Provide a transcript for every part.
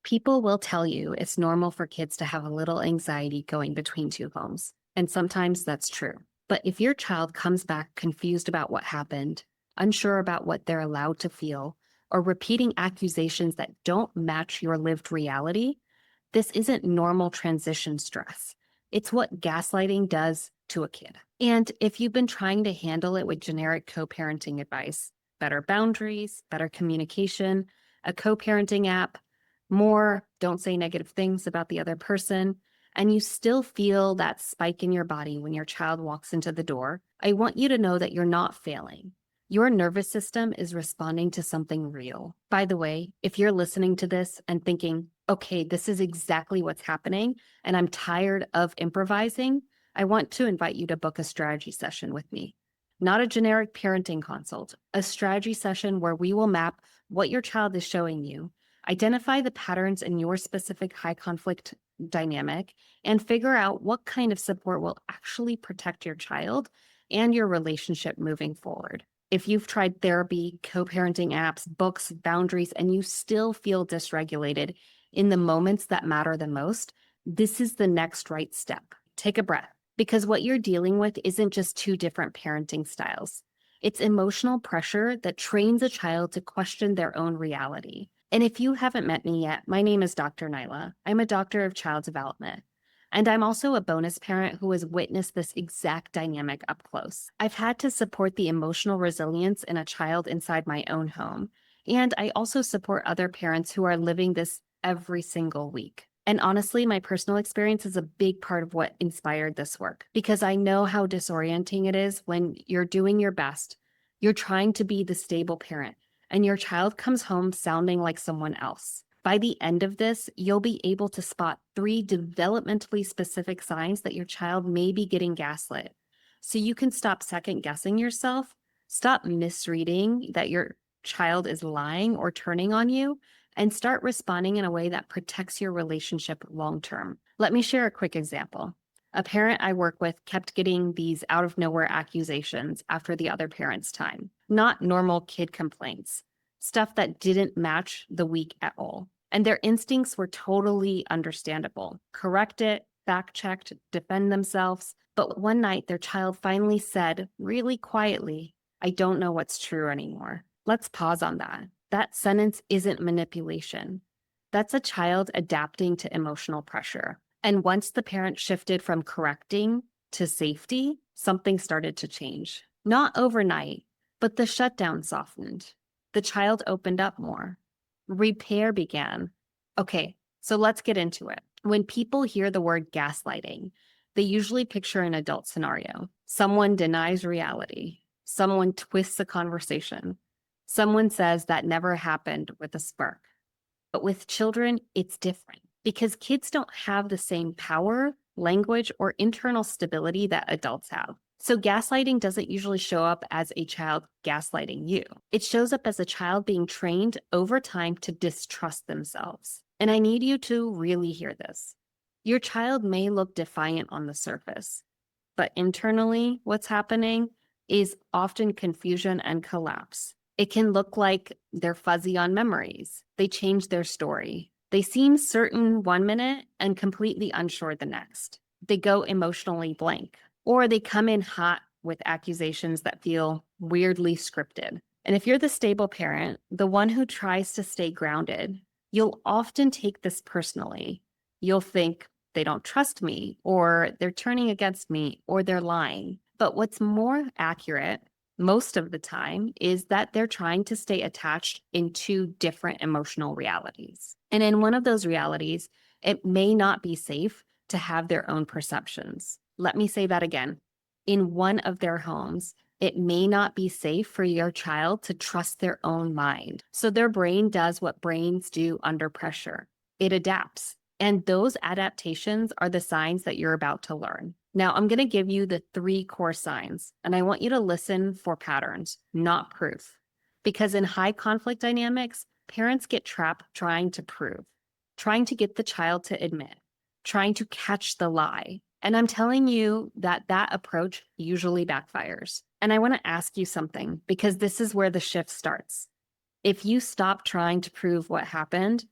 People will tell you it's normal for kids to have a little anxiety going between two homes, and sometimes that's true. But if your child comes back confused about what happened, unsure about what they're allowed to feel, or repeating accusations that don't match your lived reality, this isn't normal transition stress. It's what gaslighting does to a kid. And if you've been trying to handle it with generic co-parenting advice, better boundaries, better communication, a co-parenting app, more don't say negative things about the other person, and you still feel that spike in your body when your child walks into the door, I want you to know that you're not failing. Your nervous system is responding to something real. By the way, if you're listening to this and thinking, okay, this is exactly what's happening, and I'm tired of improvising, I want to invite you to book a strategy session with me. Not a generic parenting consult, a strategy session where we will map what your child is showing you, identify the patterns in your specific high conflict dynamic, and figure out what kind of support will actually protect your child and your relationship moving forward. If you've tried therapy, co-parenting apps, books, boundaries, and you still feel dysregulated in the moments that matter the most, this is the next right step. Take a breath, because what you're dealing with isn't just two different parenting styles. It's emotional pressure that trains a child to question their own reality. And if you haven't met me yet, my name is Dr. Naaila. I'm a doctor of child development. And I'm also a bonus parent who has witnessed this exact dynamic up close. I've had to support the emotional resilience in a child inside my own home. And I also support other parents who are living this every single week. And honestly, my personal experience is a big part of what inspired this work, because I know how disorienting it is when you're doing your best, you're trying to be the stable parent, and your child comes home sounding like someone else. By the end of this, you'll be able to spot 3 developmentally specific signs that your child may be getting gaslit. So you can stop second guessing yourself, stop misreading that your child is lying or turning on you, and start responding in a way that protects your relationship long term. Let me share a quick example. A parent I work with kept getting these out of nowhere accusations after the other parent's time. Not normal kid complaints, stuff that didn't match the week at all. And their instincts were totally understandable. Correct it, fact checked, defend themselves. But one night their child finally said, really quietly, "I don't know what's true anymore." Let's pause on that. That sentence isn't manipulation. That's a child adapting to emotional pressure. And once the parent shifted from correcting to safety, something started to change. Not overnight, but the shutdown softened. The child opened up more. Repair began. Okay, so let's get into it. When people hear the word gaslighting, they usually picture an adult scenario. Someone denies reality. Someone twists the conversation. Someone says that never happened with a spark. But with children, it's different because kids don't have the same power, language, or internal stability that adults have. So gaslighting doesn't usually show up as a child gaslighting you. It shows up as a child being trained over time to distrust themselves. And I need you to really hear this. Your child may look defiant on the surface, but internally, what's happening is often confusion and collapse. It can look like they're fuzzy on memories. They change their story. They seem certain one minute and completely unsure the next. They go emotionally blank, or they come in hot with accusations that feel weirdly scripted. And if you're the stable parent, the one who tries to stay grounded, you'll often take this personally. You'll think they don't trust me, or they're turning against me, or they're lying. But what's more accurate most of the time is that they're trying to stay attached in 2 different emotional realities. And in one of those realities, it may not be safe to have their own perceptions. Let me say that again. In one of their homes, it may not be safe for your child to trust their own mind. So their brain does what brains do under pressure. It adapts. And those adaptations are the signs that you're about to learn. Now, I'm going to give you the 3 core signs, and I want you to listen for patterns, not proof. Because in high conflict dynamics, parents get trapped trying to prove, trying to get the child to admit, trying to catch the lie. And I'm telling you that that approach usually backfires. And I want to ask you something, because this is where the shift starts. If you stop trying to prove what happened,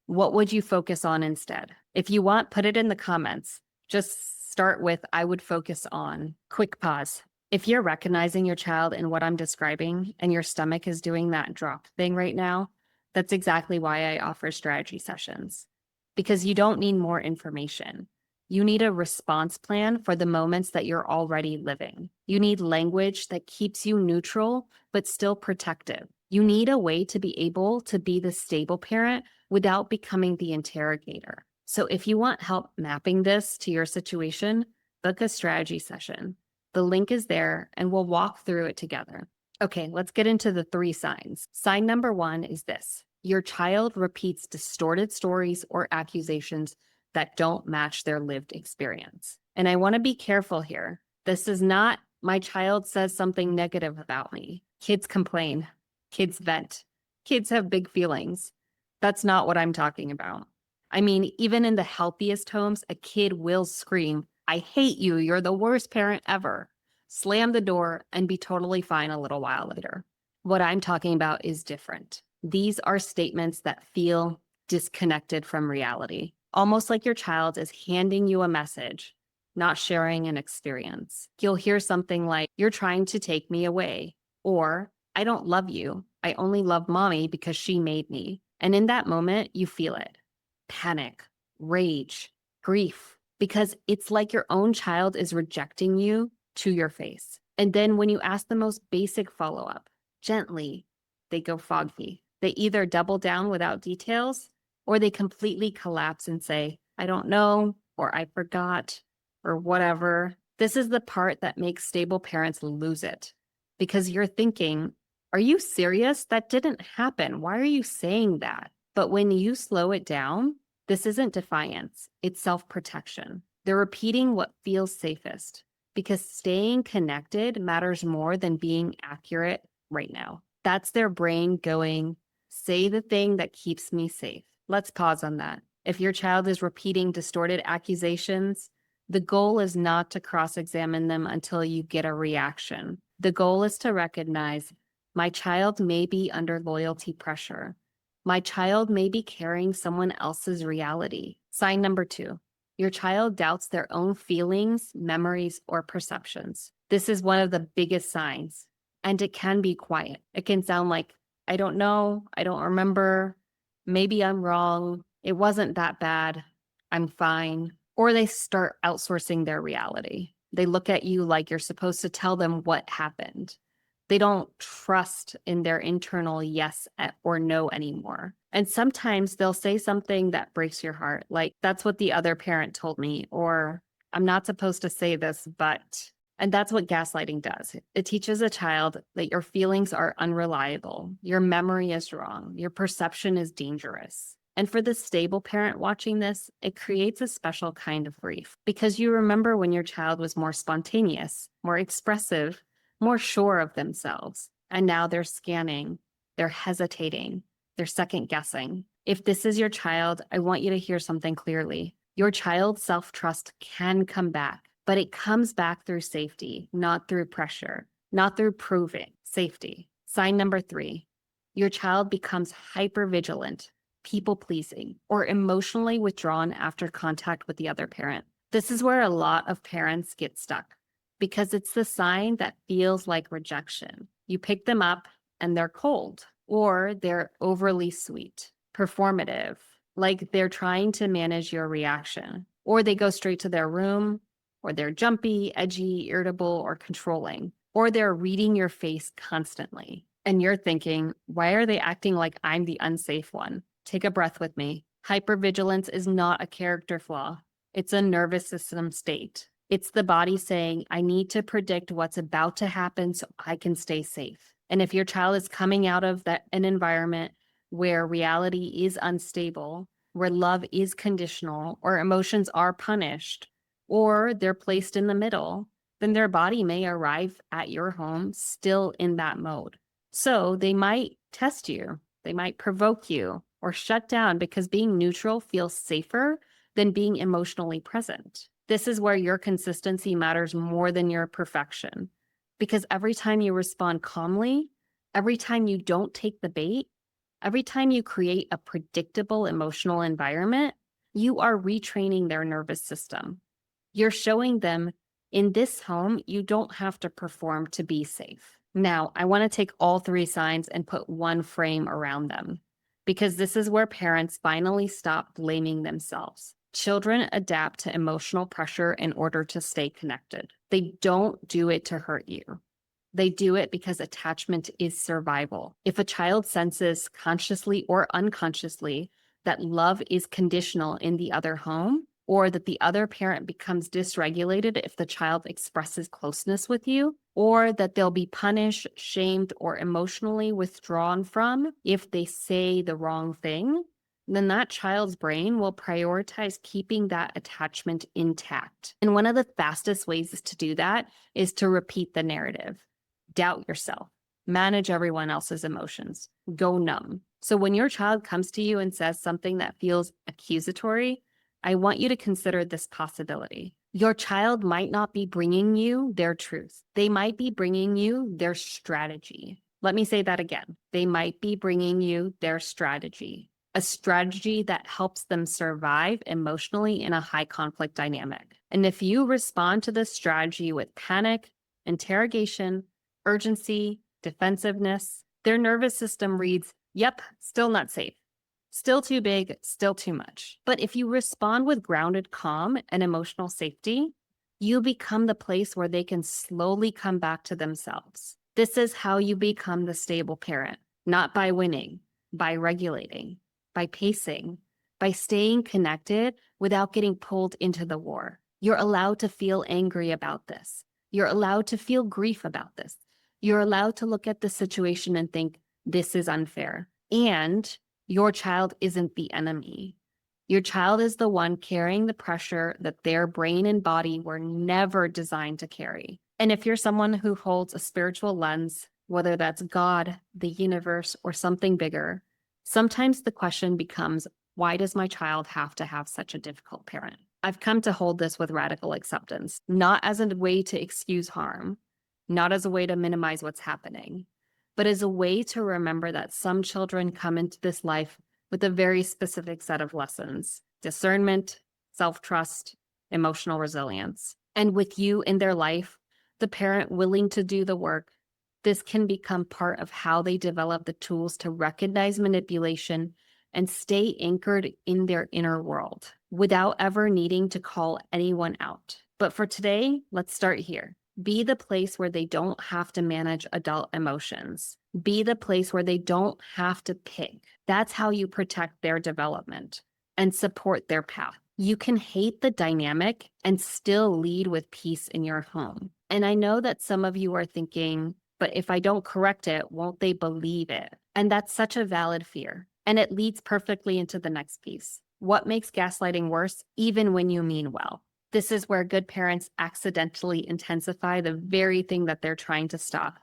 What would you focus on instead? If you want, put it in the comments. Just start with, I would focus on. Quick pause. If you're recognizing your child in what I'm describing and your stomach is doing that drop thing right now, that's exactly why I offer strategy sessions. Because you don't need more information. You need a response plan for the moments that you're already living. You need language that keeps you neutral, but still protective. You need a way to be able to be the stable parent without becoming the interrogator. So if you want help mapping this to your situation, book a strategy session. The link is there and we'll walk through it together. Okay, let's get into the 3 signs. Sign number 1 is this. Your child repeats distorted stories or accusations that don't match their lived experience. And I want to be careful here. This is not, my child says something negative about me. Kids complain. Kids vent. Kids have big feelings. That's not what I'm talking about. I mean, even in the healthiest homes, a kid will scream, I hate you, you're the worst parent ever. Slam the door and be totally fine a little while later. What I'm talking about is different. These are statements that feel disconnected from reality, almost like your child is handing you a message, not sharing an experience. You'll hear something like, you're trying to take me away, or I don't love you. I only love mommy because she made me. And in that moment, you feel it. Panic, rage, grief, because it's like your own child is rejecting you to your face. And then when you ask the most basic follow-up, gently, they go foggy. They either double down without details, or they completely collapse and say, I don't know, or I forgot, or whatever. This is the part that makes stable parents lose it. Because you're thinking, are you serious? That didn't happen. Why are you saying that? But when you slow it down, this isn't defiance, it's self-protection. They're repeating what feels safest because staying connected matters more than being accurate right now. That's their brain going, say the thing that keeps me safe. Let's pause on that. If your child is repeating distorted accusations, the goal is not to cross-examine them until you get a reaction. The goal is to recognize, my child may be under loyalty pressure. My child may be carrying someone else's reality. Sign number 2, your child doubts their own feelings, memories, or perceptions. This is one of the biggest signs, and it can be quiet. It can sound like, I don't know, I don't remember, maybe I'm wrong, it wasn't that bad, I'm fine. Or they start outsourcing their reality. They look at you like you're supposed to tell them what happened. They don't trust in their internal yes or no anymore. And sometimes they'll say something that breaks your heart, like, that's what the other parent told me, or I'm not supposed to say this, but. And that's what gaslighting does. It teaches a child that your feelings are unreliable, your memory is wrong, your perception is dangerous. And for the stable parent watching this, it creates a special kind of grief because you remember when your child was more spontaneous, more expressive, more sure of themselves. And now they're scanning, they're hesitating, they're second guessing. If this is your child, I want you to hear something clearly. Your child's self-trust can come back, but it comes back through safety, not through pressure, not through proving safety. Sign number 3, your child becomes hypervigilant, people-pleasing, or emotionally withdrawn after contact with the other parent. This is where a lot of parents get stuck because it's the sign that feels like rejection. You pick them up and they're cold, or they're overly sweet, performative, like they're trying to manage your reaction, or they go straight to their room, or they're jumpy, edgy, irritable, or controlling, or they're reading your face constantly. And you're thinking, why are they acting like I'm the unsafe one? Take a breath with me. Hypervigilance is not a character flaw. It's a nervous system state. It's the body saying, I need to predict what's about to happen so I can stay safe. And if your child is coming out of an environment where reality is unstable, where love is conditional, or emotions are punished, or they're placed in the middle, then their body may arrive at your home still in that mode. So they might test you, they might provoke you, or shut down because being neutral feels safer than being emotionally present. This is where your consistency matters more than your perfection. Because every time you respond calmly, every time you don't take the bait, Every time you create a predictable emotional environment, you are retraining their nervous system. You're showing them in this home, you don't have to perform to be safe. Now, I want to take all three signs and put one frame around them, because this is where parents finally stop blaming themselves. Children adapt to emotional pressure in order to stay connected. They don't do it to hurt you. They do it because attachment is survival. If a child senses consciously or unconsciously that love is conditional in the other home, or that the other parent becomes dysregulated if the child expresses closeness with you, or that they'll be punished, shamed, or emotionally withdrawn from if they say the wrong thing, then that child's brain will prioritize keeping that attachment intact. And one of the fastest ways to do that is to repeat the narrative. Doubt yourself, manage everyone else's emotions, go numb. So when your child comes to you and says something that feels accusatory, I want you to consider this possibility. Your child might not be bringing you their truth. They might be bringing you their strategy. Let me say that again. They might be bringing you their strategy, a strategy that helps them survive emotionally in a high conflict dynamic. And if you respond to this strategy with panic, interrogation, urgency, defensiveness, their nervous system reads, yep, still not safe. Still too big, still too much. But if you respond with grounded calm and emotional safety, you become the place where they can slowly come back to themselves. This is how you become the stable parent, not by winning, by regulating, by pacing, by staying connected without getting pulled into the war. You're allowed to feel angry about this. You're allowed to feel grief about this. You're allowed to look at the situation and think, this is unfair. And your child isn't the enemy. Your child is the one carrying the pressure that their brain and body were never designed to carry. And if you're someone who holds a spiritual lens, whether that's God, the universe, or something bigger, sometimes the question becomes, why does my child have to have such a difficult parent? I've come to hold this with radical acceptance, not as a way to excuse harm, not as a way to minimize what's happening, but as a way to remember that some children come into this life with a very specific set of lessons: discernment, self-trust, emotional resilience. And with you in their life, the parent willing to do the work, this can become part of how they develop the tools to recognize manipulation and stay anchored in their inner world without ever needing to call anyone out. But for today, let's start here. Be the place where they don't have to manage adult emotions. Be the place where they don't have to pick. That's how you protect their development and support their path. You can hate the dynamic and still lead with peace in your home. And I know that some of you are thinking, but if I don't correct it, won't they believe it? And that's such a valid fear. And it leads perfectly into the next piece. What makes gaslighting worse, even when you mean well? This is where good parents accidentally intensify the very thing that they're trying to stop,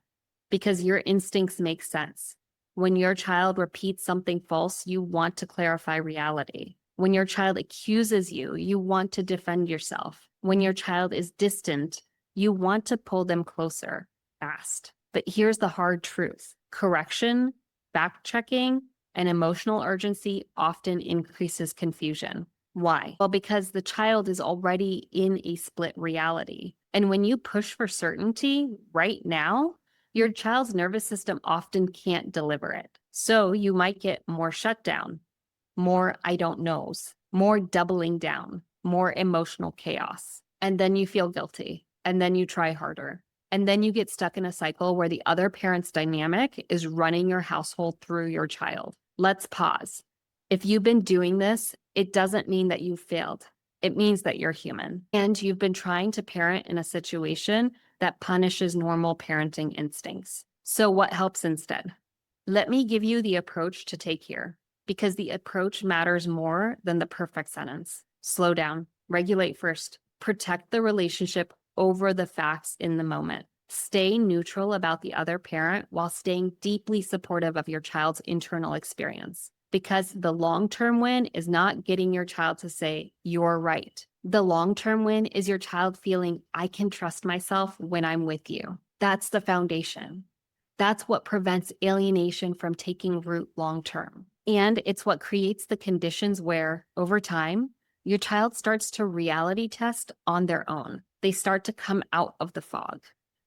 because your instincts make sense. When your child repeats something false, you want to clarify reality. When your child accuses you, you want to defend yourself. When your child is distant, you want to pull them closer, fast. But here's the hard truth. Correction, fact-checking, and emotional urgency often increases confusion. Why? Well, because the child is already in a split reality. And when you push for certainty right now, your child's nervous system often can't deliver it. So you might get more shutdown, more I don't knows, more doubling down, more emotional chaos. And then you feel guilty. And then you try harder. And then you get stuck in a cycle where the other parent's dynamic is running your household through your child. Let's pause. If you've been doing this, it doesn't mean that you failed. It means that you're human. And you've been trying to parent in a situation that punishes normal parenting instincts. So what helps instead? Let me give you the approach to take here, because the approach matters more than the perfect sentence. Slow down, regulate first, protect the relationship over the facts in the moment. Stay neutral about the other parent while staying deeply supportive of your child's internal experience. Because the long-term win is not getting your child to say, you're right. The long-term win is your child feeling, I can trust myself when I'm with you. That's the foundation. That's what prevents alienation from taking root long term. And it's what creates the conditions where, over time, your child starts to reality test on their own. They start to come out of the fog.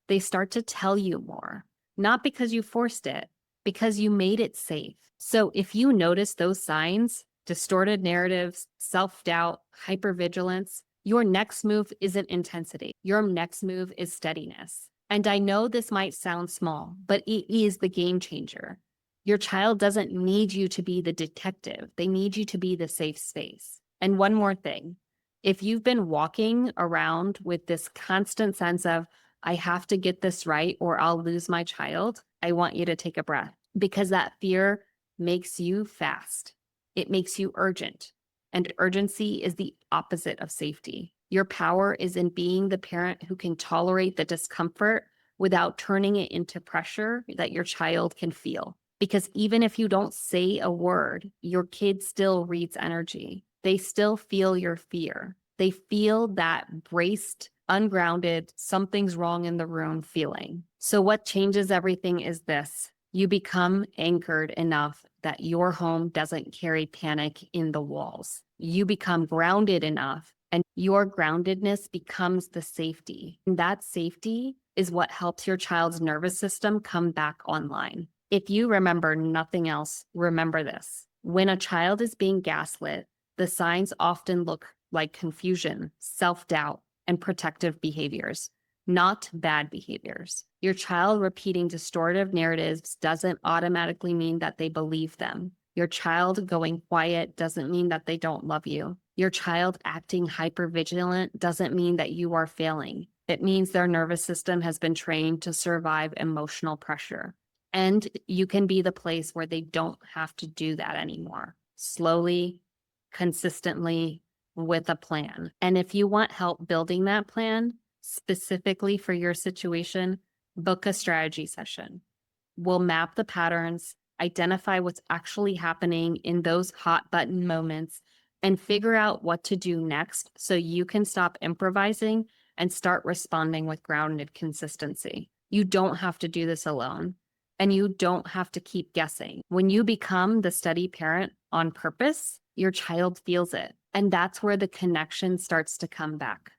They start to tell you more, not because you forced it, because you made it safe. So if you notice those signs, distorted narratives, self-doubt, hypervigilance, your next move isn't intensity. Your next move is steadiness. And I know this might sound small, but it is the game changer. Your child doesn't need you to be the detective. They need you to be the safe space. And one more thing, if you've been walking around with this constant sense of, I have to get this right or I'll lose my child, I want you to take a breath, because that fear makes you fast. It makes you urgent. And urgency is the opposite of safety. Your power is in being the parent who can tolerate the discomfort without turning it into pressure that your child can feel. Because even if you don't say a word, your kid still reads energy. They still feel your fear. They feel that braced, ungrounded, something's wrong in the room feeling. So what changes everything is this. You become anchored enough that your home doesn't carry panic in the walls. You become grounded enough, and your groundedness becomes the safety. And that safety is what helps your child's nervous system come back online. If you remember nothing else, remember this. When a child is being gaslit, the signs often look like confusion, self-doubt, and protective behaviors, not bad behaviors. Your child repeating distortive narratives doesn't automatically mean that they believe them. Your child going quiet doesn't mean that they don't love you. Your child acting hypervigilant doesn't mean that you are failing. It means their nervous system has been trained to survive emotional pressure. And you can be the place where they don't have to do that anymore. Slowly, consistently, with a plan. And if you want help building that plan, specifically for your situation, book a strategy session. We'll map the patterns, identify what's actually happening in those hot button moments, and figure out what to do next so you can stop improvising and start responding with grounded consistency. You don't have to do this alone, and you don't have to keep guessing. When you become the steady parent on purpose, your child feels it. And that's where the connection starts to come back.